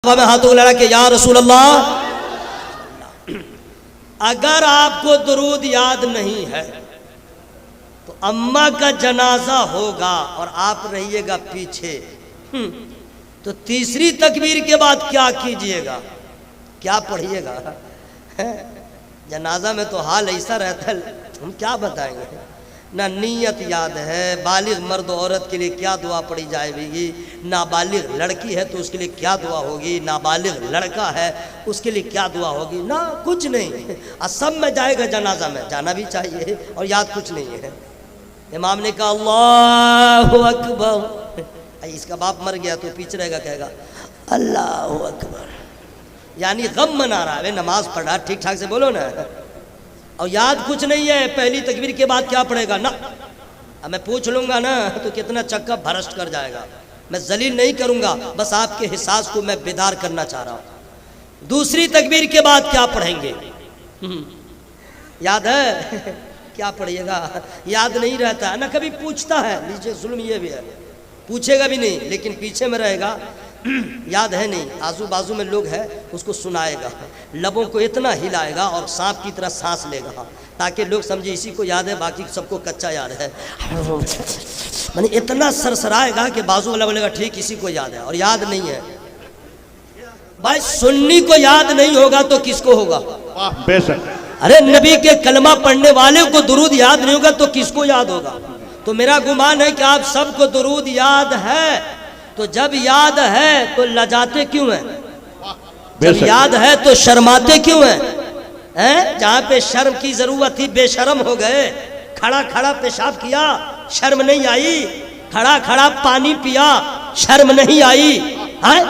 में हाथों लड़ा के या रसूल अल्लाह, अगर आपको दुरूद याद नहीं है तो अम्मा का जनाजा होगा और आप रहिएगा पीछे, तो तीसरी तकबीर के बाद क्या कीजिएगा, क्या पढ़िएगा? जनाजा में तो हाल ऐसा रहता है, हम क्या बताएंगे। ना नीयत याद है, बालिग मर्द औरत के लिए क्या दुआ पढ़ी जाएगी, नाबालिग लड़की है तो उसके लिए क्या दुआ होगी, नाबालिग लड़का है उसके लिए क्या दुआ होगी, ना कुछ नहीं। सब में जाएगा, जनाजा में जाना भी चाहिए और याद कुछ नहीं है। इमाम ने कहा अल्लाहु अकबर, इसका बाप मर गया तो पीछे रहेगा, कहेगा अल्लाहु अकबर, यानी गम मना रहा है, नमाज पढ़ा ठीक ठाक से बोलो ना, और याद कुछ नहीं है। पहली तकबीर के बाद क्या पढ़ेगा ना, अब मैं पूछ लूंगा ना तो कितना चक्का भ्रष्ट कर जाएगा। मैं जलील नहीं करूंगा, बस आपके हिसास को मैं बेदार करना चाह रहा हूं। दूसरी तकबीर के बाद क्या पढ़ेंगे, याद है? क्या पढ़िएगा, याद नहीं रहता ना, कभी पूछता है, लीजिए जुल्म ये भी है, पूछेगा भी नहीं लेकिन पीछे में रहेगा, याद है नहीं, आजू बाजू में लोग हैं उसको सुनाएगा, लबों को इतना हिलाएगा और सांप की तरह सांस लेगा ताकि लोग समझे इसी को याद है, बाकी सबको कच्चा याद है। माने इतना सरसराएगा कि बाजू वाला बोलेगा ठीक इसी को याद है, और याद नहीं है। भाई सुन्नी को याद नहीं होगा तो किसको होगा? बेशक। अरे नबी के कलमा पढ़ने वाले को दुरूद याद नहीं होगा तो किसको याद होगा? तो मेरा गुमान है कि आप सबको दुरूद याद है, तो जब याद है तो लजाते क्यों हैं? जब याद है तो शर्माते क्यों हैं? जहां पे शर्म की जरूरत थी बेशर्म हो गए। खड़ा खड़ा पेशाब किया, शर्म नहीं आई, खड़ा खड़ा पानी पिया, शर्म नहीं आई,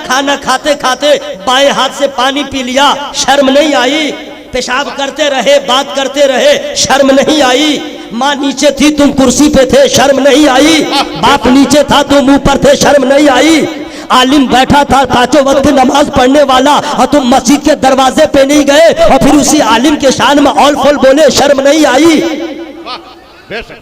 खाना खाते खाते बाएं हाथ से पानी पी लिया, शर्म नहीं आई, पेशाब करते रहे, बात करते रहे, शर्म नहीं आई, माँ नीचे थी तुम कुर्सी पे थे, शर्म नहीं आई, बाप नीचे था तुम ऊपर थे, शर्म नहीं आई, आलिम बैठा था पांचों वक्त नमाज पढ़ने वाला और तुम मस्जिद के दरवाजे पे नहीं गए और फिर उसी आलिम के शान में ऑल फॉल बोले, शर्म नहीं आई।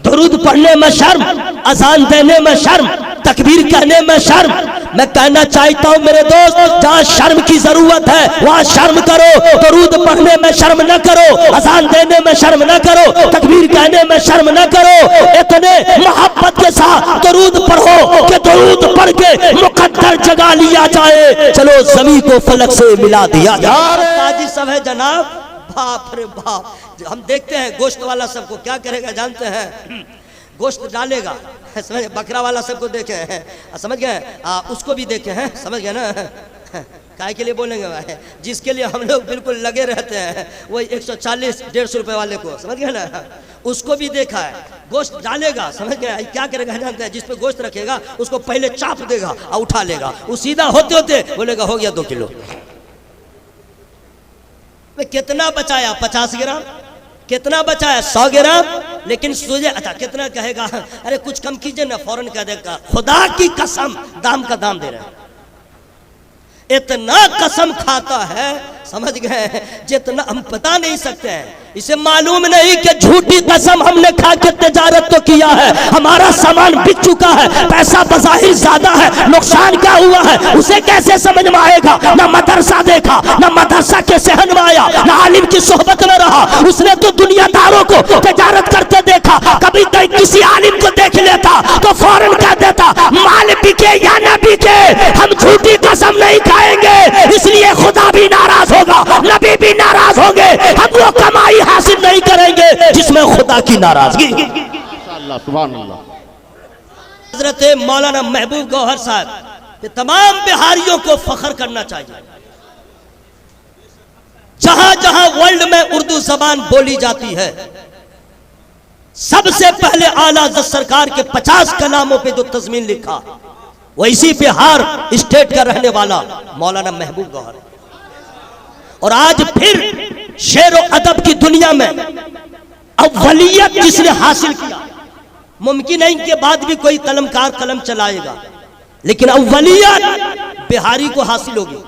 दुरूद पढ़ने में शर्म, अजान देने में शर्म, तकबीर कहने में शर्म। मैं कहना चाहता हूँ मेरे दोस्त, जहाँ शर्म की जरूरत है वहाँ शर्म करो, दुरूद पढ़ने में शर्म न करो, अजान देने में शर्म न करो, तकबीर कहने में शर्म न करो, इतने मोहब्बत के साथ दुरूद पढ़ो कि दुरूद पढ़ के मुकद्दर जगा लिया जाए, चलो ज़मीं को फलक से मिला दिया जाए। ताजी सब है जनाब, बाप रे बाप। हम देखते हैं गोश्त वाला सबको क्या करेगा जानते हैं, गोश्त डालेगा, समझ, बकरा वाला सबको देखे हैं, समझ गए, उसको भी देखे हैं, समझ गए ना, काय के लिए बोलेंगे भाई, जिसके लिए हम लोग बिल्कुल लगे रहते हैं, वही 140-150 रुपए वाले को, समझ गए ना, उसको भी देखा है। गोश्त डालेगा, समझ गए, क्या करेगा जानते हैं, जिस पे गोश्त रखेगा उसको पहले चाप देगा और उठा लेगा, वो सीधा होते होते बोलेगा हो गया 2 किलो। कितना बचाया? 50 ग्राम। कितना बचाया? 100 ग्राम। लेकिन तुझे अच्छा कितना कहेगा, अरे कुछ कम कीजिए ना, फौरन कह देगा खुदा की कसम दाम का दाम दे रहे हैं। इतना कसम खाता है, समझ गए, जितना हम बता नहीं सकते हैं। इसे मालूम नहीं कि झूठी कसम हमने खा के तिजारत तो किया है, हमारा सामान बिक चुका है, पैसा बज़ाहिर ज्यादा है, नुकसान क्या हुआ है उसे कैसे समझ में आएगा? ना मदरसा देखा, ना मदरसा के सहन में आया, ना आलिम की सोहबत में रहा, उसने तो दुनियादारों को तिजारत करते देखा। कभी किसी आलिम को देख लेता तो फौरन कह देता माल बिके या ना बिके, हम झूठी कसम नहीं खाएंगे, इसलिए खुदा भी नाराज होगा, नबी भी नाराज होंगे, हम वो कमाई हासिल नहीं करेंगे जिसमें खुदा की नाराजगी। हजरत मौलाना महबूब गौहर साहब, तमाम बिहारियों को फख्र करना चाहिए। जहां जहां वर्ल्ड में उर्दू जबान बोली जाती है, सबसे पहले आला हज़रत सरकार के 50 कलामों पे जो तज़मीन लिखा वो इसी बिहार स्टेट का रहने वाला मौलाना महबूब गौहर, और आज फिर शेर व अदब की दुनिया में अव्वलियत जिसने हासिल किया, मुमकिन है इनके बाद भी कोई कलमकार कलम चलाएगा, लेकिन अव्वलियत बिहारी को हासिल होगी।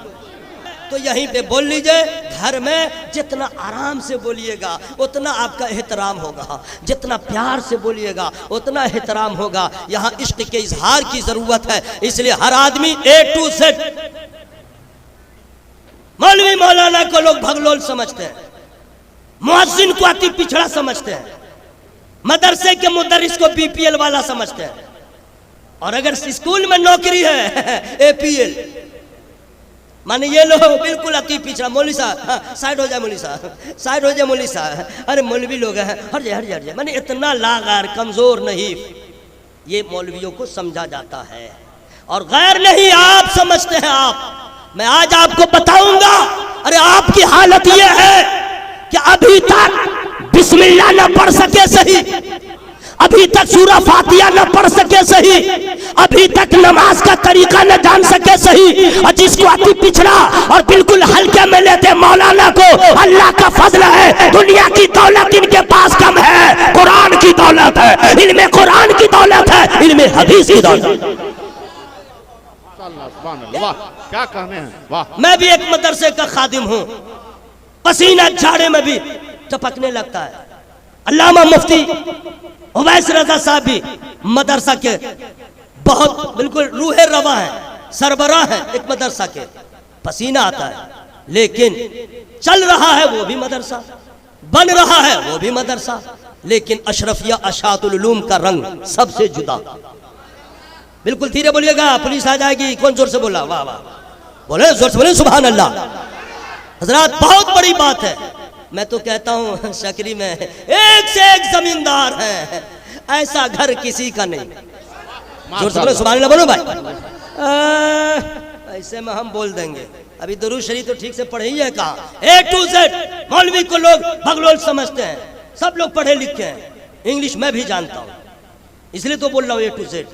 तो यहीं पे बोल लीजिए, घर में जितना आराम से बोलिएगा उतना आपका एहतराम होगा, जितना प्यार से बोलिएगा उतना एहतराम होगा। यहाँ इश्क के इजहार की जरूरत है, इसलिए हर आदमी A to Z मौलाना को लोग भगलोल समझते हैं, मुअज्जिन को अति पिछड़ा समझते हैं, मदरसे के मुदर्रिस को बीपीएल वाला समझते हैं, और अगर स्कूल में नौकरी है एपीएल, माने ये लोग बिल्कुल अति पिछड़ा। मौलवी साहब साइड हो जाए, मौलवी साहब साइड हो जाए, मौलवी साहब, अरे मौलवी लोग हैं, हट जाए हट जाए हट जाए, माने इतना लागार कमजोर नहीं, ये मौलवियों को समझा जाता है और गैर नहीं आप समझते हैं। आप, मैं आज आपको बताऊंगा, अरे आपकी हालत ये है कि अभी तक बिस्मिल्लाह न पढ़ सके सही, अभी तक सूरा फातिहा न पढ़ सके सही, अभी तक नमाज का तरीका न जान सके सही, और जिसको अति पिछड़ा और बिल्कुल हल्के में लेते मौलाना को, अल्लाह का फजल है, दुनिया की दौलत इनके पास कम है, कुरान की दौलत है, इनमें कुरान की दौलत है, इनमें हदीस की दौलत। वाह क्या कहने हैं, वाह। मैं भी एक मदरसे का खादिम हूं, पसीना झाड़े में भी टपकने लगता है। अल्लामा मुफ्ती उवैस रजा साहब भी मदरसा के बहुत बिल्कुल रूहे रवा है, सरबराह है एक मदरसा के, पसीना आता है, लेकिन चल रहा है वो भी मदरसा, बन रहा है वो भी मदरसा, लेकिन अशरफिया अशातुल उलूम का रंग सबसे जुदा। बिल्कुल धीरे बोलिएगा, पुलिस आ जाएगी। कौन जोर से बोला, वाह वाह, बोले जोर से बोले, सुभान अल्लाह। हजरात बहुत बड़ी बात है, मैं तो कहता हूं शकरी में एक से एक जमींदार है, ऐसा घर किसी का नहीं। जोर से बोलो सुभान अल्लाह, बोलो भाई। ऐसे में हम बोल देंगे, अभी दुरूद शरीफ तो ठीक से पढ़े ही है कहा, ए टू जेड मौलवी को लोग भगलोल समझते हैं, सब लोग पढ़े लिखे हैं, इंग्लिश मैं भी जानता हूं, इसलिए तो बोल रहा हूं ए टू जेड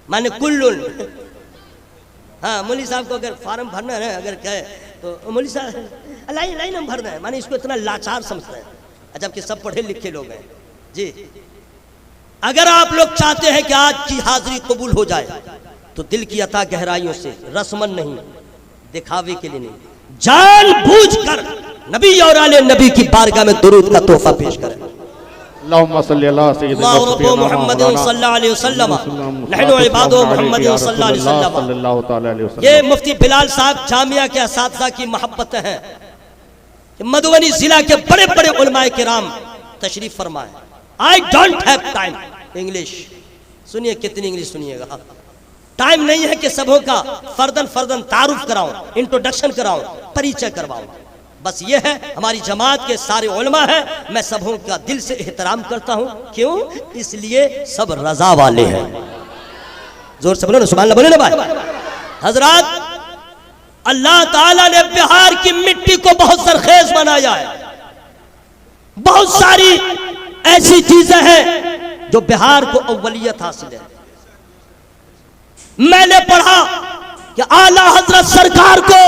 माने कुल्लुन। हाँ, मौलवी साहब को अगर फार्म भरना है, अगर कहे तो मौलवी साहब लाइन हम भरना है, माने इसको इतना लाचार समझते हैं, जबकि सब पढ़े लिखे लोग हैं जी। अगर आप लोग चाहते हैं कि आज की हाजिरी कबूल हो जाए, तो दिल की अता गहराइयों से, रस्मन नहीं, दिखावे के लिए नहीं, जानबूझकर नबी और आले नबी की बारगाह में दुरूद का तोहफा पेश करें। अल्लाहुम्मा सल्ली अला सय्यिदिना मुहम्मद सल्लल्लाहु अलैहि वसल्लम, नहनु इबादु मुहम्मद सल्लल्लाहु अलैहि वसल्लम। ये मुफ्ती बिलाल साहब जामिया के असातिज़ा की मोहब्बतें हैं। मधुबनी जिला के बड़े बड़े उलमाए किराम तशरीफ फरमाए। I don't have time English, सुनिए कितनी इंग्लिश सुनिएगा, टाइम नहीं है कि सबों का फर्दन फर्दन तारुफ कराऊं, इंट्रोडक्शन कराऊं, परिचय करवाऊं। बस ये है, हमारी जमात के सारे उलमा हैं, मैं सबों का दिल से एहतराम करता हूं। क्यों? इसलिए सब रजा वाले हैं। जोर से बोलो ना सुभान अल्लाह, बोले ना भाई। हजरात, अल्लाह ताला ने बिहार की मिट्टी को बहुत सरखेज बनाया है, बहुत सारी ऐसी चीजें हैं जो बिहार को अव्वलियत हासिल है। मैंने पढ़ा कि आला हजरत सरकार को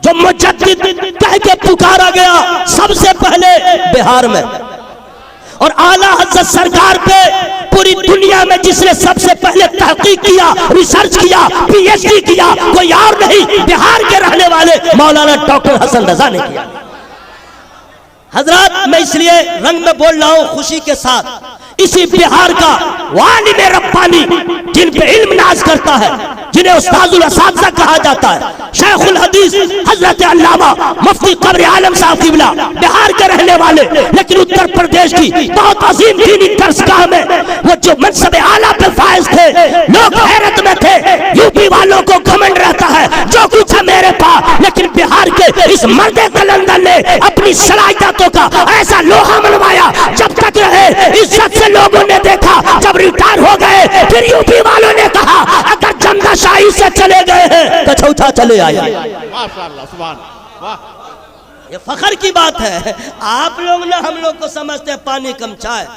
जो मुजद्दिद कह के पुकारा गया सबसे पहले बिहार में, और आला हजरत सरकार पे पूरी दुनिया में जिसने सबसे पहले तहकीक किया, रिसर्च किया, पीएचडी किया, कोई और नहीं, बिहार के रहने वाले मौलाना डॉक्टर हसन रजा ने किया। हजरात, मैं इसलिए रंग में बोल रहा हूं खुशी के साथ, इसी बिहार का वालिम रब्बानी जिन पे इल्म नाज करता है, जिन्हें उस्ताजुल असातिज़ा कहा जाता है, शेखुल हदीस हजरत अल्लामा मुफ्ती कब्र आलम साहब क़िबला बिहार के रहने वाले, लेकिन उत्तर प्रदेश की बहुत अजीम दीनी दरसगाह में वो जो मनसब आला पे फायज थे, लोग हैरत में थे। यूपी वालों को घमंड रहता है जो कुछ है मेरे पास, लेकिन बिहार के इस मर्दे कलंदर ने अपनी सलाहियतों का ऐसा लोहा मनवाया, जब तक रहे इज्जत से लोगों ने देखा, जब रिटायर हो गए फिर यूपी वालों ने कहा अगर जमदा शाही से चले गए हैं तो चौथा चले आए। माशाअल्लाह, सुभान, वाह। ये फखर की बात है। आप लोग ना हम लोग को समझते हैं पानी कम चाय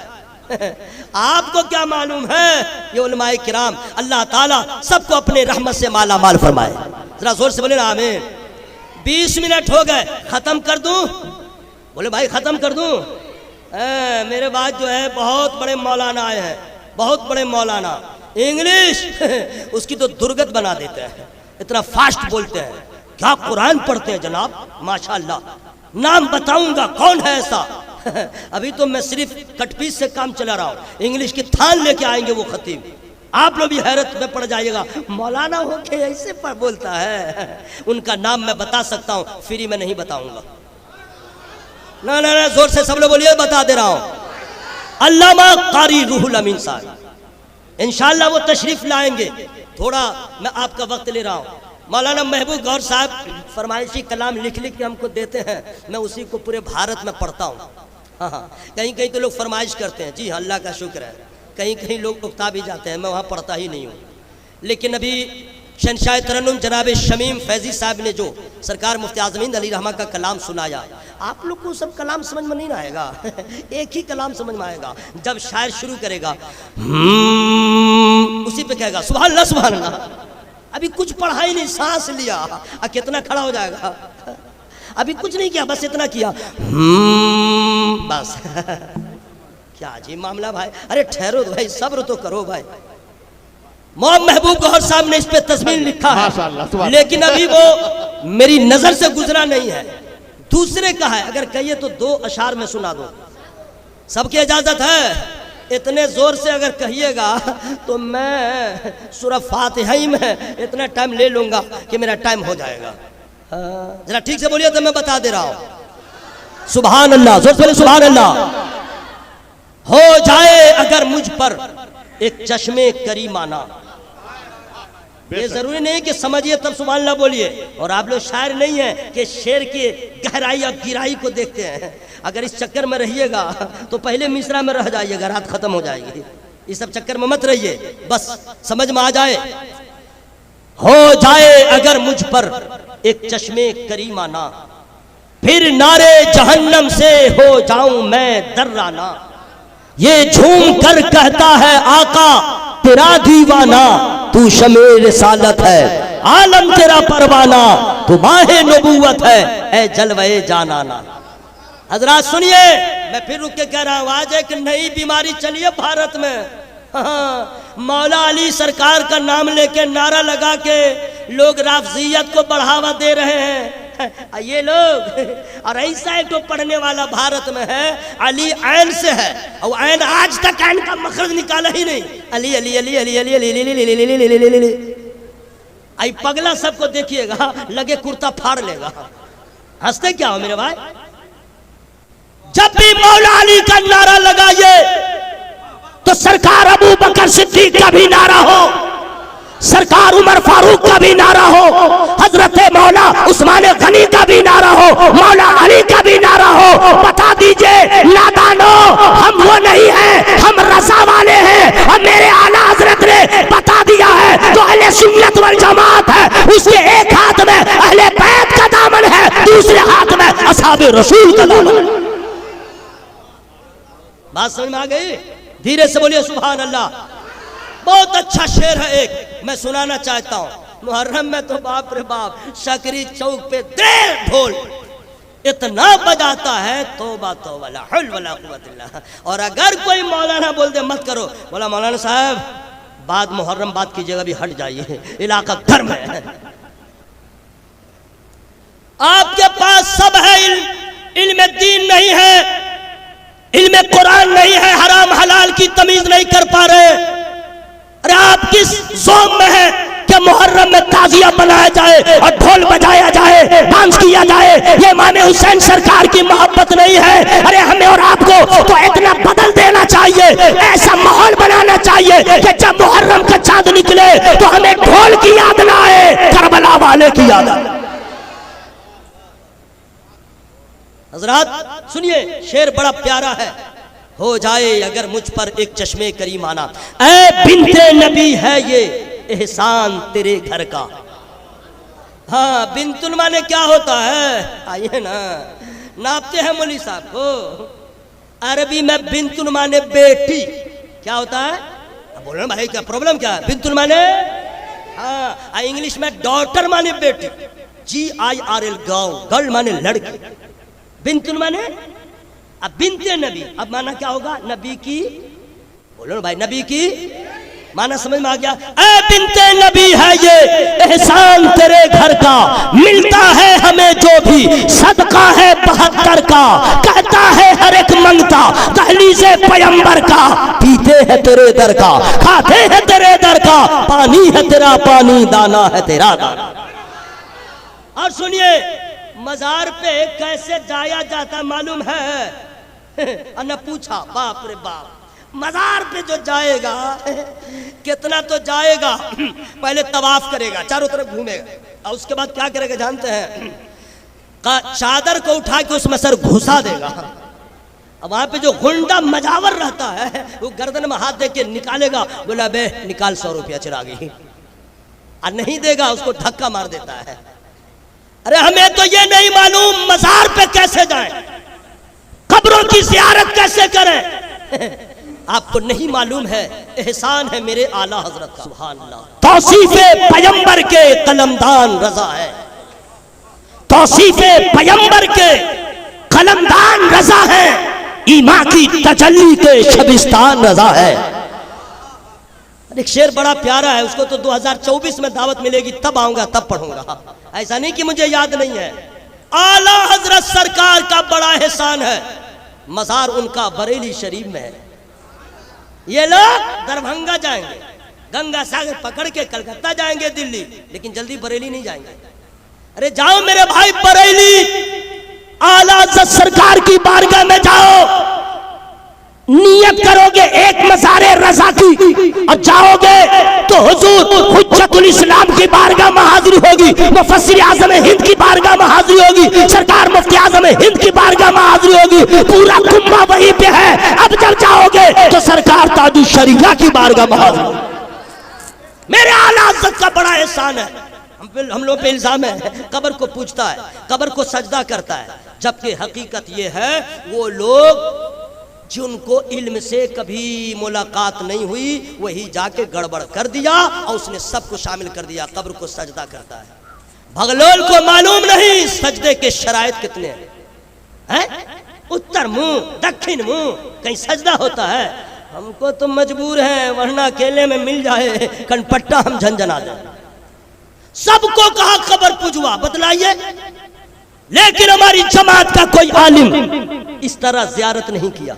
आपको क्या मालूम है, ये उलमाए किराम, अल्लाह ताला सबको अपने रहमत से माला माल फरमाए। जरा जोर से बोले ना आमीन। 20 मिनट हो गए, खत्म कर दूं? बोले भाई खत्म कर दूं? मेरे बाद जो है बहुत बड़े मौलाना आए हैं, बहुत बड़े मौलाना, इंग्लिश उसकी तो दुर्गत बना देते हैं, इतना फास्ट बोलते हैं, क्या कुरान पढ़ते हैं जनाब, माशाअल्लाह। नाम बताऊंगा कौन है ऐसा अभी तो मैं सिर्फ कटपीस से काम चला रहा हूं, इंग्लिश की थान लेके आएंगे वो खतीब, आप लोग भी हैरत में पड़ जाइएगा, मौलाना होके ऐसे पर बोलता है। उनका नाम मैं बता सकता हूं, फ्री में नहीं बताऊंगा। ना ना ना, जोर से सब लोग बोलिए, बता दे रहा हूं। अल्लामा कारी रूहुल अमीन साहब, इंशाअल्लाह वो तशरीफ लाएंगे। थोड़ा मैं आपका वक्त ले रहा हूं। मौलाना महबूब गौर साहब फरमाइशी कलाम लिख लिख के हमको देते हैं, मैं उसी को पूरे भारत में पढ़ता हूँ। हाँ, कहीं कहीं तो लोग फरमाइश करते हैं, जी अल्लाह का शुक्र है, कहीं कहीं लोग उकता भी जाते हैं, मैं वहाँ पढ़ता ही नहीं हूँ। लेकिन अभी शहंशाह तरन्नुम जनाब शमीम फैजी साहब ने जो सरकार मुफ्ती आज़मीन अली रहमा का कलाम सुनाया, आप लोग को सब कलाम समझ में नहीं आएगा। एक ही कलाम समझ में आएगा, जब शायर शुरू करेगा उसी पे कहेगा सुभान अल्लाह सुभान अल्लाह। अभी कुछ पढ़ा ही नहीं, सांस लिया, कितना खड़ा हो जाएगा। अभी कुछ नहीं किया, बस इतना किया, बस। क्या अजीब मामला भाई, अरे ठहरो भाई, सब्र तो करो भाई। मौलाना महबूब गौहर साहब ने इस पे तस्मीर लिखा है, लेकिन अभी वो मेरी नजर से गुजरा नहीं है, दूसरे का है। अगर कहिए तो 2 अशार में सुना दो, सबकी इजाजत है। इतने जोर से अगर कहिएगा तो मैं सूरह फातिहा ही में इतना टाइम ले लूंगा कि मेरा टाइम हो जाएगा। जरा ठीक से बोलिए तो मैं बता दे रहा हूं। सुभान अल्लाह, जोर से बोलिए सुभान अल्लाह। हो जाए अगर मुझ पर एक चश्मे करीमाना, ये जरूरी नहीं कि समझिए तब सुभान अल्लाह बोलिए। और आप लोग शायर नहीं है कि शेर की गहराई और गिराई को देखते हैं। अगर इस चक्कर में रहिएगा तो पहले मिसरा में रह जाइएगा, रात खत्म हो जाएगी। इस सब चक्कर में मत रहिए, बस समझ में आ जाए। हो जाए अगर मुझ पर एक चश्मे करीमाना, फिर नारे जहन्नम से हो जाऊं मैं दर्राना। ये झूम कर कहता है आका तेरा दीवाना, तू शमे रिसालत है आलम तेरा परवाना, तू माहे नबूवत है ए जलवे जानाना। हजरात सुनिए, मैं फिर रुक के कह रहा हूं, आज एक नई बीमारी चली है भारत में। हाँ, मौला अली सरकार का नाम लेके नारा लगा के लोग राफजियत को बढ़ावा दे रहे हैं। ये लोग, और ऐसा एक तो पढ़ने वाला भारत में है, अली ऐन से है, और ऐन आज तक ऐन का मखरज निकाला ही नहीं। अली अली अली अली अली अली अली। आई पगला सबको देखिएगा, लगे कुर्ता फाड़ लेगा। हंसते क्या हो मेरे भाई? जब भी मौला अली का नारा लगाइए तो सरकार अबू बकर सिद्दीक का भी नारा हो, सरकार उमर फारूक का भी नारा हो, हजरत मौला उस्मान गनी का भी नारा हो, मौला अली का भी नारा हो। बता दीजिए नादानो, हम वो नहीं हैं, हम रसा वाले हैं। और मेरे आला हजरत ने बता दिया है, जो अहले सुन्नत वल जमात है उसके एक हाथ में अहले बैत का दामन है, दूसरे हाथ में असहाबे रसूल का दामन। बात समझ में आ गई? धीरे से बोलिए सुभान अल्लाह। बहुत अच्छा शेर है, एक मैं सुनाना चाहता हूं। मुहर्रम में तो बाप रे बाप, शकरी चौक पे देर ढोल इतना बजाता है, तौबा तौबा ला हौल वला कुव्वत इल्ला। और अगर कोई मौलाना बोल दे मत करो, बोला मौलाना साहब बाद मुहर्रम बात की जगह भी हट जाइए, इलाका धर्म है। आपके पास सब है, इल्म दीन नहीं है, इल्म कुरान नहीं है, हराम हलाल की तमीज नहीं कर पा रहे। अरे आप किस ज़ौम में है कि मुहर्रम में ताजिया बनाया जाए और ढोल बजाया जाए, डांस किया जाए? ये इमाम हुसैन सरकार की मोहब्बत नहीं है। अरे हमें और आपको तो इतना बदल देना चाहिए, ऐसा माहौल बनाना चाहिए कि जब मुहर्रम का चांद निकले तो हमें ढोल की याद ना आए, करबला वाले की याद आए। हजरात सुनिए, शेर बड़ा प्यारा है। हो जाए अगर मुझ पर एक चश्मे करीमाना, ऐ बिन्ते नबी है ये एहसान तेरे घर का। हाँ, बिन्तुल माने क्या होता है? आइए ना, नापते हैं मौलवी साहब को। अरबी में बिन्तुल माने बेटी, क्या होता है? बोलो भाई, क्या प्रॉब्लम क्या है? बिन्तुल माने, हाँ, इंग्लिश में डॉटर माने बेटी, GIRL गर्ल माने लड़की। बिन्तुल माने, अब बिन्ते नबी, अब माना क्या होगा? नबी की, बोलो भाई, नबी की। माना समझ में आ गया? ऐ बिनते नबी है ये एहसान तेरे घर का, मिलता है हमें जो भी सदका है 72 का, कहता है हर एक मंगता दहलीज़े पैगंबर का, पीते हैं तेरे दर का, खाते हैं तेरे दर का, पानी है तेरा पानी, दाना है तेरा दाना। और सुनिए, मजार पे कैसे जाया जाता मालूम है? न पूछा, बाप रे बाप, मजार पे जो जाएगा कितना तो जाएगा, पहले तवाफ करेगा, चारों तरफ घूमेगा, और उसके बाद क्या करेगा जानते हैं? चादर को उठा के उसमें सर घुसा देगा। अब वहां पे जो गुंडा मजावर रहता है वो गर्दन में हाथ दे के निकालेगा, बोला बे निकाल 100 रुपया चिरागी, और नहीं देगा उसको धक्का मार देता है। अरे हमें तो ये नहीं मालूम मजार पे कैसे जाएं, कब्रों की ज़ियारत कैसे करें, आपको नहीं मालूम है। एहसान है मेरे आला हजरत का, सुभान अल्लाह। तौसीफे पैगंबर के कलमदान रजा है, तौसीफे पैगंबर के कलमदान रजा है, ईमा की तजल्ली के शबिस्तान रजा है। एक शेर बड़ा प्यारा है, उसको तो 2024 में दावत मिलेगी तब आऊंगा तब पढ़ूंगा, ऐसा नहीं कि मुझे याद नहीं है। आला हजरत सरकार का बड़ा एहसान है, मजार उनका बरेली शरीफ में है। ये लोग दरभंगा जाएंगे, गंगा सागर पकड़ के कलकत्ता जाएंगे, दिल्ली, लेकिन जल्दी बरेली नहीं जाएंगे। अरे जाओ मेरे भाई बरेली, आला हजरत सरकार की बारगाह में जाओ, नियत करोगे एक मज़ारे रज़ा की, और जाओगे तो हुजूर हुज्जतुल इस्लाम की बारगाह में हाजिरी होगी, मुफस्सिर आज़म हिंद की बारगाह में हाजिरी होगी, सरकार मुफ्ती आज़म हिंद की बारगाह में हाजिरी होगी, पूरा कुम्मा वहीं पे है। अब जब जाओगे तो सरकार ताजुल शरीया की बारगाह में हाजिरी। मेरे आला हज़रत का बड़ा एहसान है। हम लोग पे इल्जाम है कब्र को पूछता है, कब्र को सजदा करता है, जबकि हकीकत ये है वो लोग जिनको इल्म से कभी मुलाकात नहीं हुई वही जाके गड़बड़ कर दिया और उसने सबको शामिल कर दिया, कब्र को सजदा करता है। भगलोल को मालूम नहीं सजदे के शराइत कितने हैं, उत्तर मुंह दक्षिण मुंह कहीं सजदा होता है। हमको तो मजबूर है, वरना अकेले में मिल जाए कनपट्टा हम झंझना जाए। सबको कहा कब्र पुजवा, बतलाइए, लेकिन हमारी जमात का कोई आलिम इस तरह जियारत नहीं किया,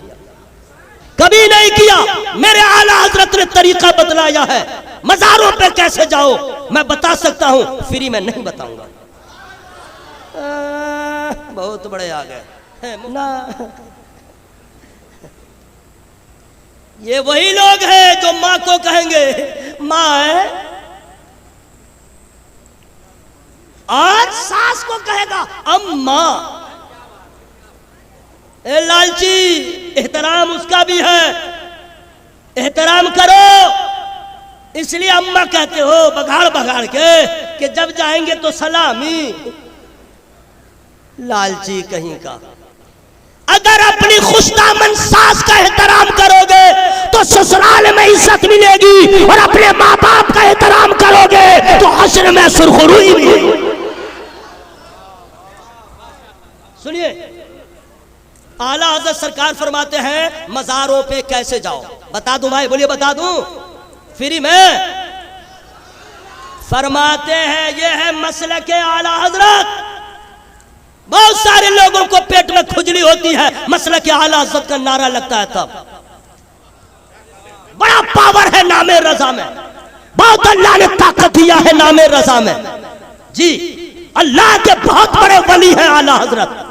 कभी नहीं किया। मेरे आला हजरत ने तरीका बतलाया है, मजारों पे कैसे जाओ मैं बता सकता हूं, फ्री में नहीं बताऊंगा। बहुत बड़े आ गए ना, ये वही लोग हैं जो माँ को कहेंगे माँ है, आज सास को कहेगा अम्मा। ए लालची, एहतराम उसका भी है, एहतराम करो। इसलिए अम्मा कहते हो बघाड़ बघाड़ के कि जब जाएंगे तो सलामी। लालची कहीं का, अगर अपनी खुशदामन सास का एहतराम करोगे तो ससुराल में इज्जत मिलेगी, और अपने माँ बाप का एहतराम करोगे तो हश्र में सुरखरुई मिलेगी। सुनिए, आला हज़रत सरकार फरमाते हैं मज़ारों पे कैसे जाओ, बता दूं भाई, बोलिए बता दूं फ्री में। फरमाते हैं ये है मसलक के आला हज़रत। बहुत सारे लोगों को पेट में खुजली होती है, मसलक के आला हज़रत का नारा लगता है तब। बड़ा पावर है नामे रजा में, बहुत अल्लाह ने ताकत दिया है नामे रजा में जी। अल्लाह के बहुत बड़े वली हैं आला हज़रत।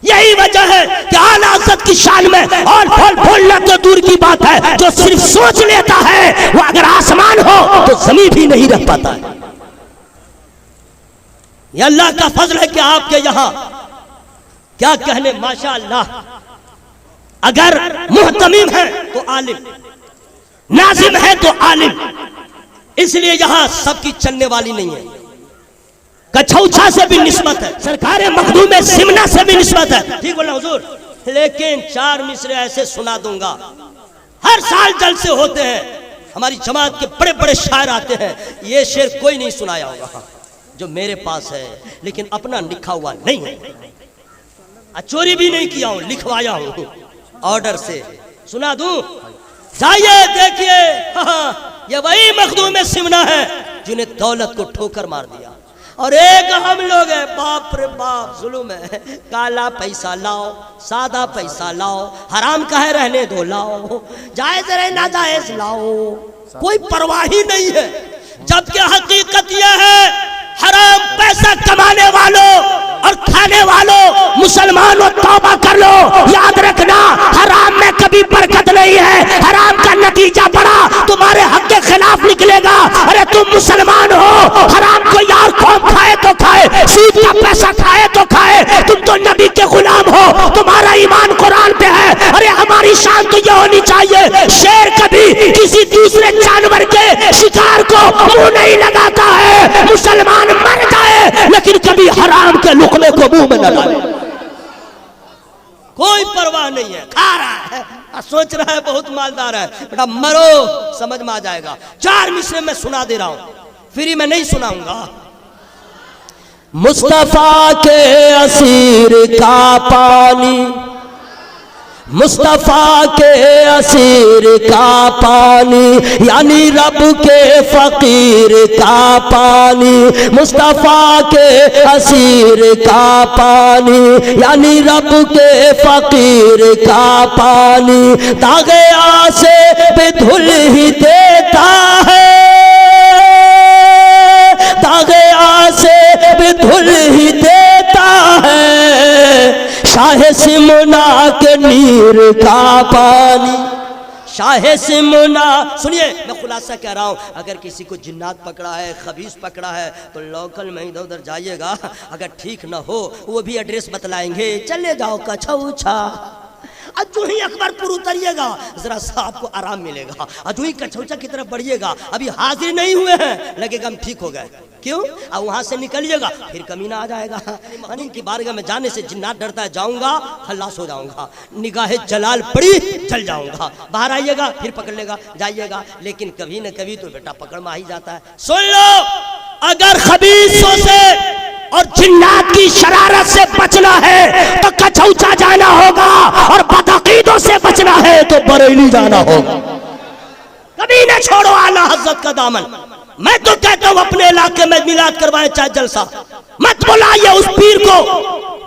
यही वजह है कि आला हज़रत की शान में और फल फूलना तो दूर की बात है, जो सिर्फ सोच लेता है वो अगर आसमान हो तो जमीन भी नहीं रख पाता है। ये अल्लाह का फजल है कि आपके यहां क्या कहने, माशाअल्लाह। अगर मुहतमिम है तो आलिम, नाजिम है तो आलिम, इसलिए यहां सबकी चलने वाली नहीं है। कछौछा से भी निस्बत है, सरकार मखदूम में सिमना से भी निस्बत है, ठीक बोला हुजूर। लेकिन 4 मिसरे ऐसे सुना दूंगा, हर साल जलसे होते हैं, हमारी जमात के बड़े बड़े शायर आते हैं, ये शेर कोई नहीं सुनाया होगा जो मेरे पास है, लेकिन अपना लिखा हुआ नहीं है, चोरी भी नहीं किया हूं, लिखवाया हूं ऑर्डर से। सुना दूं, जाइए देखिए, हाँ ये वही मखदूम सिमना है जिन्हें दौलत को ठोकर मार दिया। और एक हम लोग हैं, बाप रे बाप, जुल्म है। काला पैसा लाओ, सादा पैसा लाओ, हराम का है रहने दो लाओ, जायज रहे ना जायज लाओ, कोई परवाह ही नहीं है। जबकि हकीकत यह है हराम पैसा कमाने वालों और खाने वालों मुसलमानों तौबा कर लो। याद रखना हराम में कभी बरकत नहीं है। हराम का नतीजा बड़ा तुम्हारे हक के खिलाफ निकलेगा। अरे तुम मुसलमान हो, हराम को यार कौन खाए तो खाए, सूद का पैसा खाए तो खाए, तुम तो नबी के गुलाम हो, तुम्हारा ईमान कुरान पे है। अरे हमारी शान तो यह होनी चाहिए, शेर कभी किसी दूसरे जानवर के शिकार को मुंह नहीं लगाता है। मुसलमान मर जाए लेकिन कभी हराम के लुकमे को मुंह में न डाले। कोई परवाह नहीं है, खा रहा है और सोच रहा है बहुत मालदार है। बेटा मरो, समझ में आ जाएगा। 4 मिसरे में सुना दे रहा हूं, फ्री में नहीं सुनाऊंगा। मुस्तफा के असीर का पानी, मुस्तफा के असीर का पानी, यानी रब के फकीर का पानी। मुस्तफा के असीर का पानी, यानी रब के फकीर का पानी। दागे आसे पे धुल ही देता है, दागे आसे पे धुल ही देता है। शाह सिमना के नीर का पानी, शाह सिमना। सुनिए मैं खुलासा कह रहा हूं, अगर किसी को जिन्नात पकड़ा है, खबीस पकड़ा है, तो लोकल में इधर उधर जाइएगा। अगर ठीक ना हो वो भी एड्रेस बतलाएंगे, चले जाओ कछौछा। और जो ही अकबरपुर उतरिएगा जरा सा आपको आराम मिलेगा। और जो ही कछौचा की तरफ बढ़िएगा, अभी हाजिर नहीं हुए हैं, लगेगा हम ठीक हो गए। क्यों? अब वहां से निकलिएगा फिर कमीना आ जाएगा। मनी की बारगाह में जाने से जिन्नात डरता है, जाऊंगा खल्लास हो जाऊंगा, निगाहे जलाल पड़ी जल जाऊंगा। बाहर आइएगा फिर पकड़ लेगा, जाइएगा, लेकिन कभी न कभी तो बेटा पकड़ में आ ही जाता है। सुन लो, अगर खबीसों से और जिन्नात की शरारत से बचना है तो कछौचा जाना होगा, और बदअकीदों से बचना है तो बरेली जाना होगा। कभी न छोड़ो आला हजरत का दामन। मैं तो कहता हूं अपने इलाके में मिलाद करवाए चाहे जलसा, मत बुलाइए उस पीर को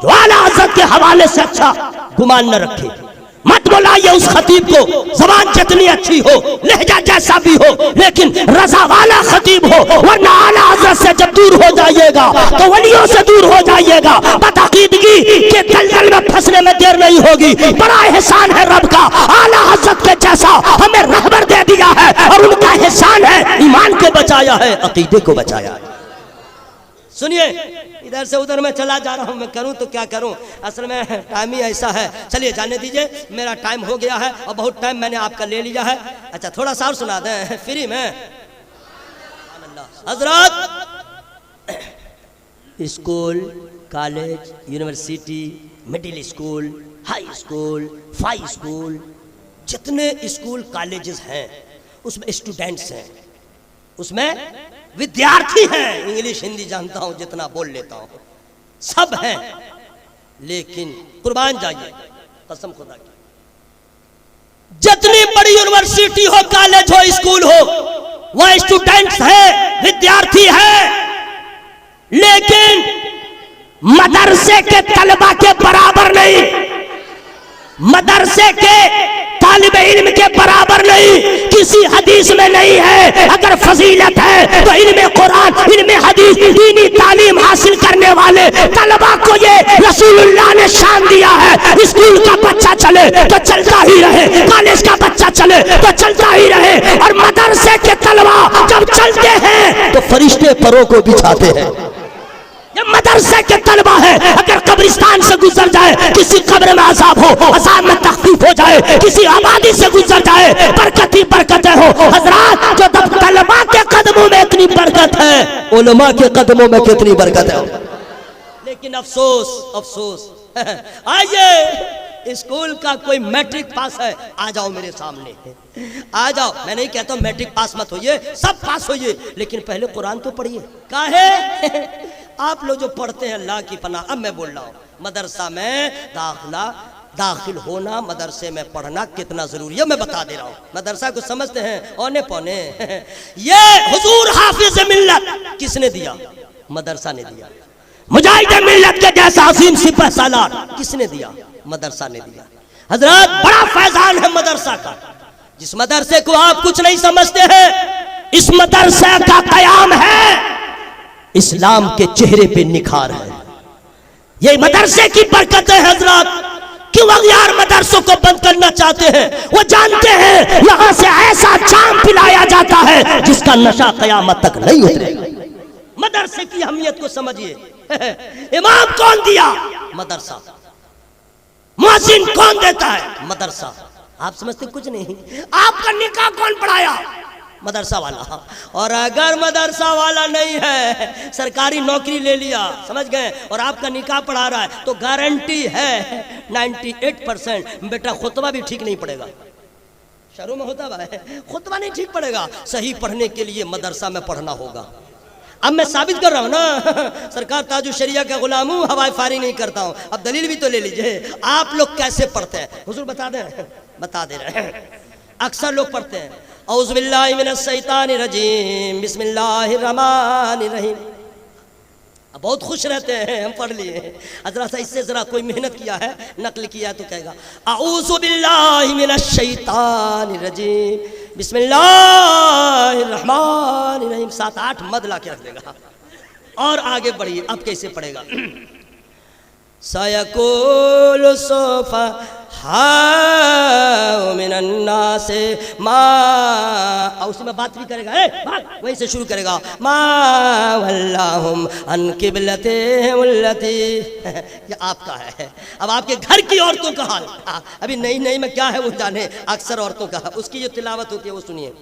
जो आला हजरत के हवाले से अच्छा गुमान न रखे। मत बुलाइए उस खतीब को, जबान जितनी अच्छी हो, लहजा जैसा भी हो, लेकिन रजा वाला खतीब हो। वरना आला हज़रत से जब दूर हो जाइएगा तो वलियों से दूर हो जाइएगा। बदअकीदगी के दलदल में फंसने में देर नहीं होगी। बड़ा एहसान है रब का, आला हज़रत के जैसा हमें रहबर दे दिया है, और उनका एहसान है ईमान को बचाया है, अकीदे को बचाया है। सुनिए, इधर से उधर मैं चला जा रहा हूं, मैं करूं तो क्या करूं, असल में टाइम ही ऐसा है। चलिए जाने दीजिए, मेरा टाइम हो गया है और बहुत टाइम मैंने आपका ले लिया है। अच्छा थोड़ा सा और सुना दें फ्री में। हजरत, school, college, university, middle school, high school, फाई स्कूल, जितने स्कूल कॉलेजेस हैं उसमें स्टूडेंट्स हैं, उसमें विद्यार्थी हैं। इंग्लिश हिंदी जानता हूं, जितना बोल लेता हूं, सब हैं। लेकिन कुर्बान जाइए कसम खुदा की, जितनी बड़ी यूनिवर्सिटी हो, कॉलेज हो, स्कूल हो, वह स्टूडेंट्स हैं, विद्यार्थी हैं, लेकिन मदरसे के तलबा के बराबर नहीं, मदरसे के तालिबे इल्म के बराबर नहीं। किसी हदीस में नहीं है। अगर फजीलत है तो इल्म कुरान, इल्म हदीस, दीनी तालीम हासिल करने वाले तलबा को ये रसूलुल्लाह ने शान दिया है। स्कूल का बच्चा चले तो चलता ही रहे, कॉलेज का बच्चा चले तो चलता ही रहे, और मदरसे के तलबा जब चलते हैं तो फरिश्ते परों को बिछाते हैं। मदरसे के तलबा है, अगर कब्रिस्तान से गुजर जाए, किसी कब्र में अजाब हो, अजाब में तखफीफ हो जाए, किसी आबादी से गुजर जाए, बरकत ही बरकतें हो। हजरात, जो तलबा के कदमों में इतनी बरकत है, उलमा के कदमों में कितनी बरकत है। लेकिन अफसोस अफसोस, आइए स्कूल का कोई मैट्रिक पास है, आ जाओ मेरे सामने, आ जाओ। मैं नहीं कहता मैट्रिक पास मत होइए, सब पास होइए, लेकिन पहले कुरान तो पढ़िए। काहे? आप लोग जो पढ़ते हैं अल्लाह की पनाह। अब मैं बोल रहा हूँ, मदरसा में दाखिला दाखिल होना, मदरसे में पढ़ना कितना जरूरी है मैं बता दे रहा हूँ। मदरसा को समझते हैं औने पौने। ये हुजूर हाफिज मिल्लत किसने दिया? मदरसा ने दिया। मुजाहिद मिल्लत के जैसा अजीम सिपह सालार किसने दिया? मदरसा ने दिया। हजरत बड़ा फैजान है मदरसा का। जिस मदरसे को आप कुछ नहीं समझते हैं, इस मदरसे का कयाम है, इस्लाम के चेहरे पे निखार है। ये मदरसे की बरकत है हजरत। क्यों अगयार मदरसों को बंद करना चाहते हैं? वो जानते हैं यहां से ऐसा जाम पिलाया जाता है जिसका नशा कयामत तक नहीं उतरेगा। मदरसे की अहमियत को समझिए। इमाम कौन दिया? मदरसा। मुअज्जिन कौन देता है? मदरसा। आप समझते कुछ नहीं। आपका निकाह कौन पढ़ाया? मदरसा वाला। और अगर मदरसा वाला नहीं है, सरकारी नौकरी ले लिया, समझ गए, और आपका निकाह पढ़ा रहा है, तो गारंटी है 98% बेटा खुतबा भी ठीक नहीं पड़ेगा। शरू में होता है, खुतबा नहीं ठीक पड़ेगा। सही पढ़ने के लिए मदरसा में पढ़ना होगा। अब मैं साबित कर रहा हूं ना, सरकार ताजु शरिया का गुलाम हूं, हवाई फायरिंग नहीं करता हूं। अब दलील भी तो ले लीजिए। आप लोग कैसे पढ़ते हैं हुजूर बता दे रहे हैं। अक्सर लोग पढ़ते हैं औज़ु बिल्लाहि मिनश शैतानिर रजीम बिस्मिल्लाहिर्रहमानिर रहीम। बहुत खुश रहते हैं, हम पढ़ लिए। हजरत इससे जरा कोई मेहनत किया है, नकल किया तो कहेगा औज़ु बिल्लाहि मिनश शैतानिर रजीम बिस्मिल्लाहिर्रहमानिर रहीम। 7-8 मद ला के रख देगा। और आगे बढ़िए, अब कैसे पढ़ेगा? सयकुल सोफा मिनन्ना से माँ, और उसमें बात भी करेगा, वहीं से शुरू करेगा। माँ वल्लाहुम अन किबलते उल्लती। ये आपका है। अब आपके घर की औरतों का हाल, अभी नई में क्या है वो जाने, अक्सर औरतों का, उसकी जो तिलावत होती है वो सुनिए।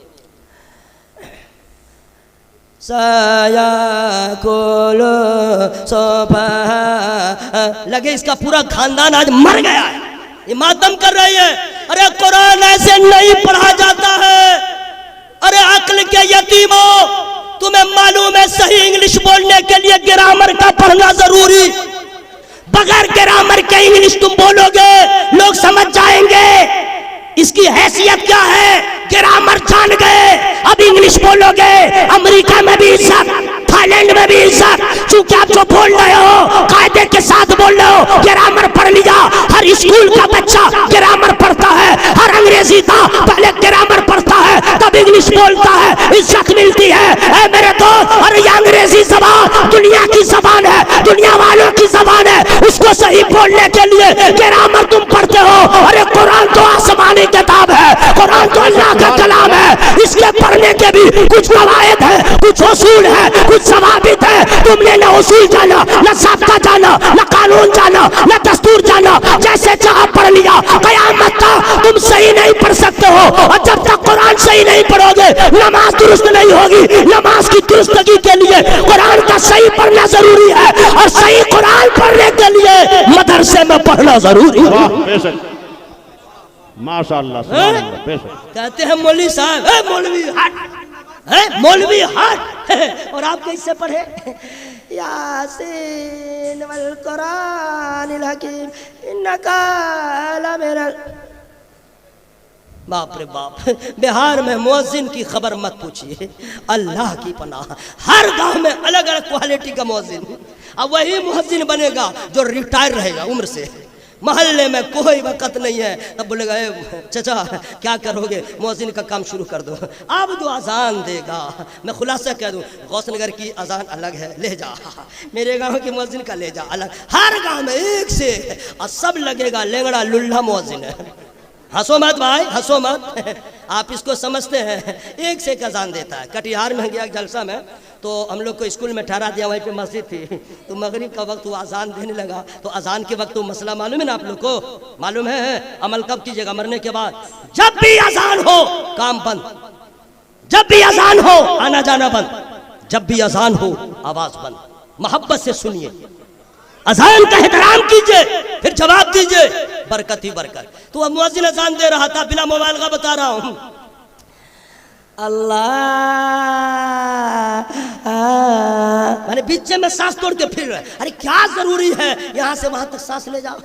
लगे इसका पूरा खानदान आज मर गया है, ये मातम कर रही है। अरे कुरान ऐसे नहीं पढ़ा जाता है। अरे अक्ल के यतीमों, तुम्हें मालूम है सही इंग्लिश बोलने के लिए ग्रामर का पढ़ना जरूरी। बगैर ग्रामर के इंग्लिश तुम बोलोगे लोग समझ जाएंगे। इसकी हैसियत क्या है? ग्रामर जान गए, अब इंग्लिश बोलोगे। अमेरिका में भी इज्जत, थाईलैंड में भी इज्जत, क्योंकि आप जो बोल रहे हो कायदे के साथ बोल रहे हो। ग्रामर पढ़ लिया, हर स्कूल का बच्चा ग्रामर पढ़ता है। हर अंग्रेजी था पहले ग्रामर पढ़ता है, तब इंग्लिश बोलता है, इज्जत मिलती है। ऐ मेरे दोस्त, अरे ये अंग्रेजी जबान दुनिया की जबान है, दुनिया वालों की जबान है। उसको सही बोलने के लिए ग्रामर तुम पढ़ते हो। अरे कुरान तो आसमानी किताब है, कुरान तो अल्लाह का कलाम है। इसके पढ़ने के भी कुछ कवायद है, कुछ उसूल है, कुछ ज़वाबित है। तुमने न उसूल जाना, न ज़ाब्ता जाना, न कानून जाना, न दस्तूर जाना, जैसे चाहा पढ़ लिया। क़यामत तक तुम सही नहीं पढ़ सकते हो। और जब तक कुरान सही नहीं पढ़ोगे नमाज दुरुस्त नहीं होगी। नमाज की दुरुस्तगी के लिए कुरान का सही पढ़ना जरूरी है, और सही कुरान पढ़ने के लिए मदरसे में पढ़ना जरूरी है। माशाअल्लाह, कहते हैं मौलवी साहब, मौलवी हट, मौलवी हट। और आप कैसे पढ़े? यासीन वल कुरानिल हकीम इन्नका लमिनल। बाप रे बाप, बिहार में मुअज्जिन की खबर मत पूछिए, अल्लाह की पनाह। हर गांव में अलग अलग क्वालिटी का मुअज्जिन। अब वही मुअज्जिन बनेगा जो रिटायर रहेगा उम्र से। मोहल्ले में कोई वक़्त नहीं है, तब बोलेगा चाचा क्या करोगे? मुअज्जिन का काम शुरू कर दो। अब जो अजान देगा, मैं खुलासा कह दूं, गौसनगर की अजान अलग है, ले जा। मेरे गांव के मुअज्जिन का ले जा अलग। हर गांव में एक से, और सब लगेगा लेंगड़ा लुल्ला मुअज्जिन है। हंसो मत भाई, हंसो मत। आप इसको समझते हैं, एक से एक अजान देता है। कटिहार में गया जलसा में, तो हम लोग को स्कूल में ठहरा दिया, वहीं पे मस्जिद थी। तो मगरिब का वक्त वो अजान देने लगा। तो अजान के वक्त तो मसला मालूम है ना आप लोग को? मालूम है अमल कब कीजिएगा? मरने के बाद। जब भी अजान हो काम बंद, जब भी अजान हो आना जाना बंद, जब भी अजान हो आवाज बंद। मोहब्बत से सुनिए, अजान का एहतराम कीजिए, फिर जवाब दीजिए, बरकत ही बरकत। तो अब मुअज्जिन अजान दे रहा था, बिना मोबाइल का बता रहा हूं। अल्लाह, मैंने बीच में सांस तोड़ के फिर रहे। अरे क्या जरूरी है यहाँ से वहां तक सांस ले जाओ?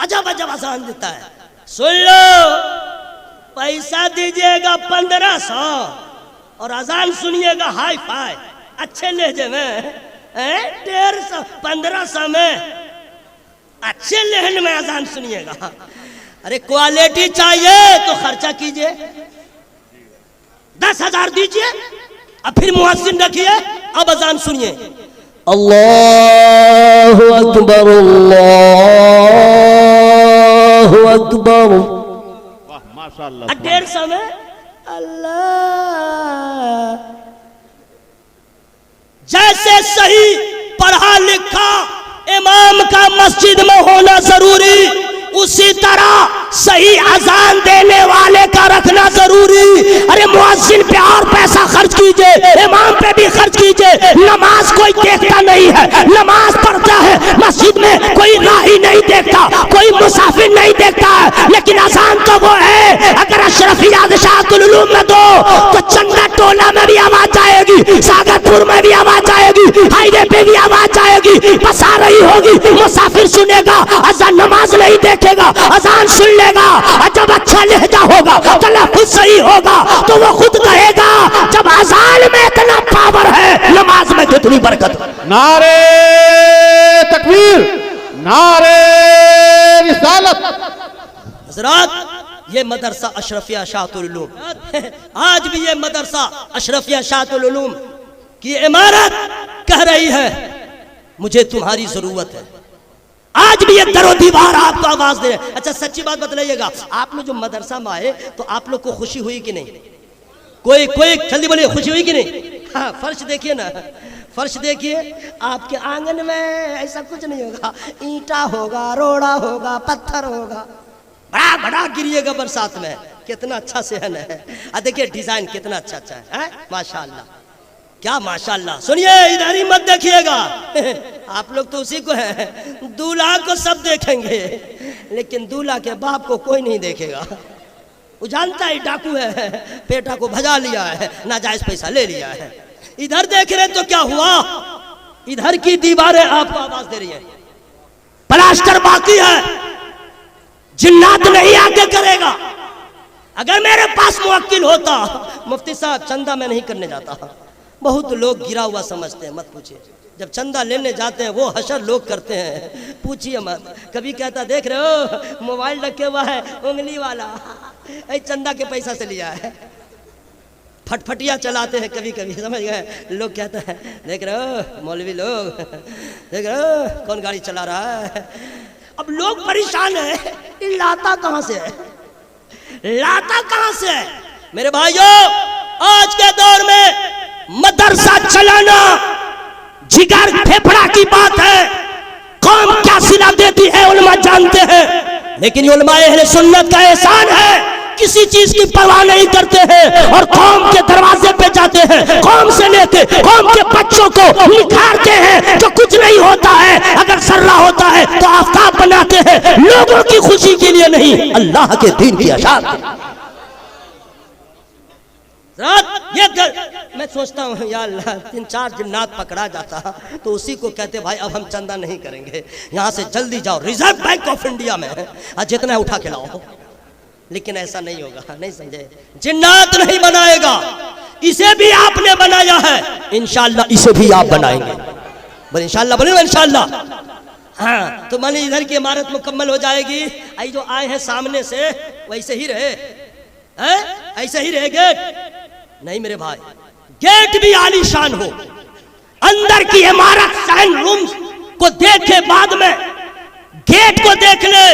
अजब अजब अजान देता है। सुन लो, पैसा दीजिएगा 1500 और अजान सुनिएगा हाई फाई अच्छे लहजे में, 150 1500 में अच्छे लहन में अजान सुनिएगा। अरे क्वालिटी चाहिए तो खर्चा कीजिए, 10,000 दीजिए, अब फिर मुअज्जिन रखिए, अब अजान सुनिए। अल्लाहु अकबर, अल्लाहु अकबर। वाह माशाअल्लाह। 150 में अल्लाह। जैसे सही पढ़ा लिखा इमाम का मस्जिद में होना जरूरी, उसी तरह सही अजान देने वाले का रखना जरूरी। अरे मुअज्जिन पे और पैसा खर्च कीजिए, इमाम पे भी खर्च कीजिए, नमाज कोई देखता नहीं है, नमाज पढ़ता है मस्जिद में, कोई राही नहीं देखता, कोई मुसाफिर नहीं देखता है, लेकिन अजान तो वो है। अगर अशरफियात शाहतुल उलूम में दो तो चंदा टोला में भी आवाज आएगी, सागरपुर में भी आवाज आएगी, हाईवे पे भी आवाज आएगी, बस आ रही होगी, मुसाफिर सुनेगा, अजान नमाज नहीं देखेगा, अजान सुन लेगा। जब अच्छा लहजा होगा, तलफ्फुज़ सही होगा, तो वो खुद कहेगा जब अजान में इतना पावर है, नमाज में कितनी बरकत। नारे तकबीर, नारे रिसालत। हज़रात, ये मदरसा अशरफिया शाहतुल उलूम, आज भी ये मदरसा अशरफिया शाहतुल उलूम की इमारत कह रही है मुझे तुम्हारी जरूरत है। आज भी ये दरो दीवार आपको आवाज दे रहे। अच्छा सच्ची बात बतलाइएगा, आप लोग जो मदरसा में आए तो आप लोग को खुशी हुई कि नहीं? कोई कोई जल्दी बोलिए, खुशी हुई कि नहीं? हाँ, फर्श देखिए ना, फर्श देखिए, आपके आंगन में ऐसा कुछ नहीं होगा, ईंटा होगा, रोड़ा होगा, पत्थर होगा, बड़ा बड़ा गिरिएगा बरसात में, कितना अच्छा सेहन है। देखिए डिजाइन कितना अच्छा अच्छा है, माशाल्लाह, क्या माशाल्लाह। सुनिए, इधर ही मत देखिएगा, आप लोग तो उसी को है, दूल्हा को सब देखेंगे लेकिन दूल्हा के बाप को कोई नहीं देखेगा। वो जानता है डाकू है, बेटा को भजा लिया है, नाजायज पैसा ले लिया है। इधर देख रहे तो क्या हुआ, इधर की दीवारें आपको आवाज दे रही है, प्लास्टर बाकी है, जिन्नात नहीं आके करेगा। अगर मेरे पास मुवक्किल होता, मुफ्ती साहब चंदा मैं नहीं करने जाता, बहुत लोग गिरा हुआ समझते हैं, मत पूछिए। जब चंदा लेने जाते हैं वो हशर लोग करते हैं, पूछिए मत। कभी कहता देख रहे हो मोबाइल रखे हुआ है उंगली वाला, चंदा के पैसा से लिया है, फटफटिया चलाते हैं कभी कभी, समझ गए। लोग कहते हैं देख रहे हो मौलवी लोग, देख रहे हो कौन गाड़ी चला रहा है। अब लोग परेशान है, लाता कहाँ से है, लाता कहाँ से है? मेरे भाइयों, आज के दौर में मदरसा चलाना जिगर फेफड़ा की बात है। कौम क्या सिला देती है उलमा जानते हैं, लेकिन ये उलमा अहले सुन्नत का एहसान है, किसी चीज की परवाह नहीं करते हैं और कौम के दरवाजे पे जाते हैं, कौम से लेके कौम के बच्चों को निखारते हैं। जो कुछ नहीं होता है, अगर सर्रा होता है तो आफताब बनाते हैं, लोगों की खुशी के लिए नहीं, अल्लाह के दीन की अशात। ये मैं सोचता हूँ या अल्लाह, 3-4 जिन्नात पकड़ा जाता तो उसी को कहते भाई अब हम चंदा नहीं करेंगे, यहाँ से जल्दी जाओ, रिजर्व बैंक ऑफ इंडिया में जितना है उठा के लाओ। लेकिन ऐसा नहीं होगा, नहीं समझे। जिन्नात नहीं बनाएगा, इसे भी आपने बनाया है, इंशाअल्लाह इसे भी आप बनाएंगे। बोले इंशाअल्लाह, बोले इंशाअल्लाह। हाँ, तो माने इधर की इमारत मुकम्मल हो जाएगी। आई जो आए हैं सामने से वैसे ही रहे, ऐसे ही रहे गेट नहीं मेरे भाई, गेट भी आलीशान हो, अंदर की इमारत साइन रूम को देखे बाद में गेट को देख ले,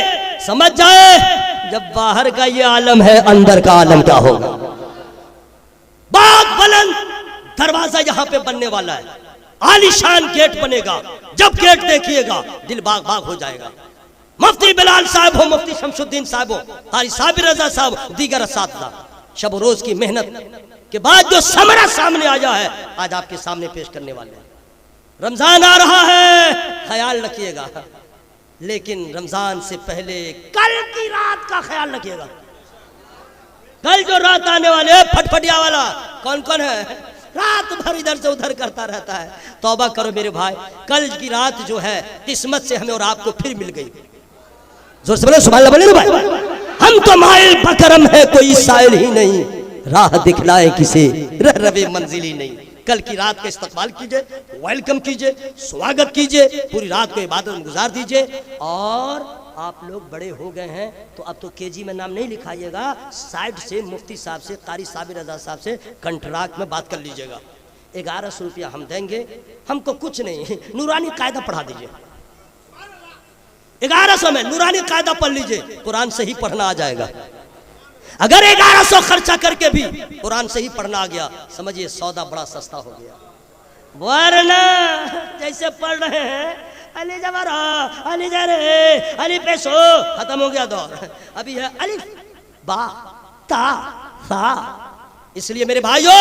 समझ जाए जब बाहर का ये आलम है अंदर का आलम क्या होगा। बाग बुलंद दरवाजा यहाँ पे बनने वाला है, आलीशान गेट बनेगा, जब गेट देखिएगा दिल बाग बाग हो जाएगा। मुफ्ती बिलाल साहब हो, मुफ्ती शमशुद्दीन साहब हो, कारी साबिर रजा साहब, दीगर असातिज़ा, शब रोज की मेहनत के बाद जो समरा सामने आया है आज आपके सामने पेश करने वाले हैं। रमजान आ रहा है, ख्याल रखिएगा, लेकिन रमजान से पहले कल की रात का ख्याल रखिएगा। कल जो रात आने वाले है, फटफटिया वाला कौन कौन है, रात भर इधर से उधर करता रहता है, तौबा करो मेरे भाई। कल की रात जो है किस्मत से हमें और आपको फिर मिल गई। जोर से बोले सुभान अल्लाह बोले ना भाई। हम तो माइल बकरम है कोई साइल ही नहीं, राह दिखलाए किसे रवे मंजिल ही नहीं। कल की रात का इस्तकबाल कीजिए, वेलकम कीजिए, स्वागत कीजिए, पूरी रात को इबादत में गुजार दीजिए। और आप लोग बड़े हो गए हैं तो अब तो केजी में नाम नहीं लिखाइएगा, साइड से मुफ्ती साहब से, कारी साबिर रजा साहब से कंट्रैक्ट में बात कर लीजिएगा। 1100 रुपया हम देंगे, हमको कुछ नहीं, नूरानी कायदा पढ़ा दीजिए। 1100 में नूरानी कायदा पढ़ लीजिए, कुरान से ही पढ़ना आ जाएगा। अगर 1100 खर्चा करके भी कुरान से ही पढ़ना आ गया, समझिए सौदा बड़ा सस्ता हो गया। वरना जैसे पढ़ रहे हैं अली जबरा अली जरे अली पेशो, खत्म हो गया दौर। अभी है अलिफ बा ता सा। इसलिए मेरे भाइयों,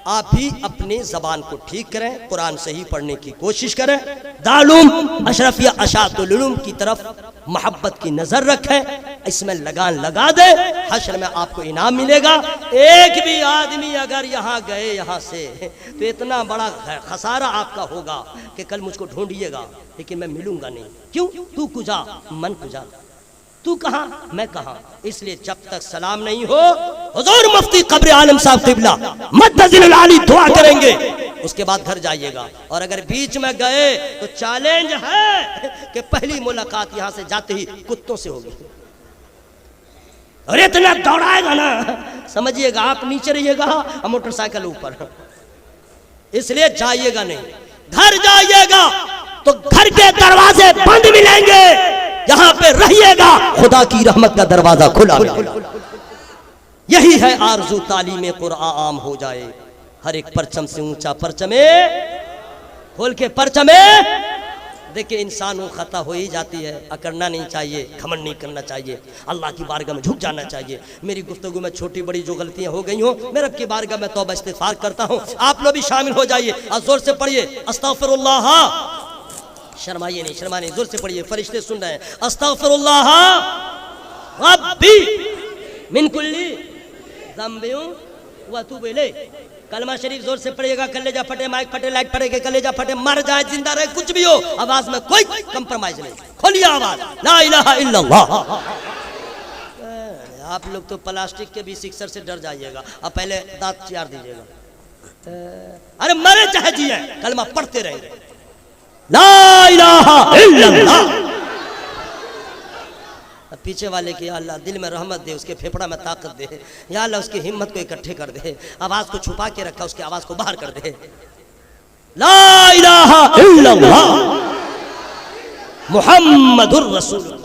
आप भी अपनी जबान को ठीक करें, कुरान से ही पढ़ने की कोशिश करें। दारुल अशरफिया अशातुल उलूम की तरफ मोहब्बत की नजर रखें, इसमें लगान लगा दे, हश्र में आपको इनाम मिलेगा। एक भी आदमी अगर यहाँ गए यहाँ से तो इतना बड़ा खसारा आपका होगा कि कल मुझको ढूंढिएगा लेकिन मैं मिलूंगा नहीं। क्यों? तू कुजा मन कुजा, तू कहाँ मैं कहाँ। इसलिए जब तक सलाम नहीं हो, हुजूर मुफ्ती कब्र आलम साहब क़िबला मद्दजिल आली दुआ करेंगे, उसके बाद घर जाइएगा। और अगर बीच में गए तो चैलेंज है कि पहली मुलाकात यहां से जाते ही कुत्तों से होगी। और इतना दौड़ाएगा ना, समझिएगा आप नीचे रहिएगा और मोटरसाइकिल ऊपर। इसलिए जाइएगा नहीं, घर जाइएगा तो घर के दरवाजे बंद मिलेंगे, यहां पे रहिएगा खुदा की रहमत का दरवाजा खुला मिलेगा। यही है आरज़ू, तालीम कुरान आम हो जाए, हर एक परचम से ऊंचा परचमे खोल के परचमे। देखिए इंसान खता हो ही जाती है, अकड़ना नहीं चाहिए, घमंड नहीं करना चाहिए, अल्लाह की बारगाह में झुक जाना चाहिए। मेरी गुफ्तगू में छोटी बड़ी जो गलतियां हो गई हो, मैं रब की बारगाह में तौबा इस्तिग़फ़ार करता हूं। आप लोग भी शामिल हो जाइए और जोर से पढ़िए अस्तग़फ़िरुल्लाह। शर्माइए नहीं, शर्मा नहीं, जोर से पढ़िए, फरिश्ते सुन रहे हैं। अस्तग़फ़िरुल्लाह रब्बी मिन कुल्ली ज़ंबिन व अतूबु इलैह। कलमा शरीफ जोर से पढ़िएगा, कलेजा फटे, माइक फटे, लाइट फटे, कलेजा फटे, मर जाए जिंदा रहे कुछ भी हो, आवाज में कोई कंप्रोमाइज नहीं, खोलिए आवाज, ला इलाहा इल्लल्लाह। आप लोग तो प्लास्टिक के भी सिक्सर से डर जाइएगा, अब पहले दांत चियार दीजिएगा। अरे मरे चाहे जिए कलमा पढ़ते रहेंगे, ला इलाहा इल्लल्लाह। पीछे वाले की या अल्लाह दिल में रहमत दे, उसके फेफड़ा में ताकत दे, या अल्लाह उसकी हिम्मत को इकट्ठे कर दे, आवाज को छुपा के रखा उसकी आवाज को बाहर कर दे। ला इलाहा इल्लल्लाह मुहम्मदुर रसूलुल्लाह।